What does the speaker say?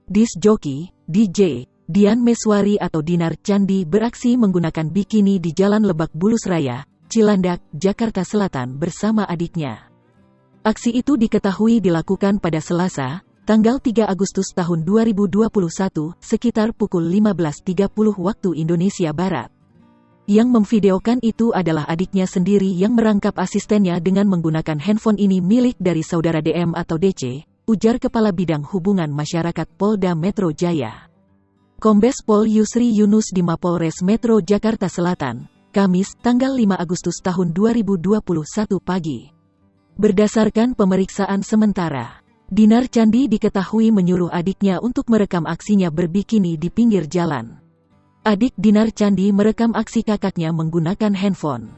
Disc joki, DJ, Dian Meswari atau Dinar Candi beraksi menggunakan bikini di Jalan Lebak Bulus Raya, Cilandak, Jakarta Selatan bersama adiknya. Aksi itu diketahui dilakukan pada Selasa, tanggal 3 Agustus tahun 2021, sekitar pukul 15.30 waktu Indonesia Barat. Yang memvideokan itu adalah adiknya sendiri yang merangkap asistennya dengan menggunakan handphone ini milik dari saudara DM atau DC, ujar Kepala Bidang Hubungan Masyarakat Polda Metro Jaya. Kombes Pol Yusri Yunus di Mapolres Metro Jakarta Selatan, Kamis, tanggal 5 Agustus tahun 2021 pagi. Berdasarkan pemeriksaan sementara, Dinar Candi diketahui menyuruh adiknya untuk merekam aksinya berbikini di pinggir jalan. Adik Dinar Candi merekam aksi kakaknya menggunakan handphone.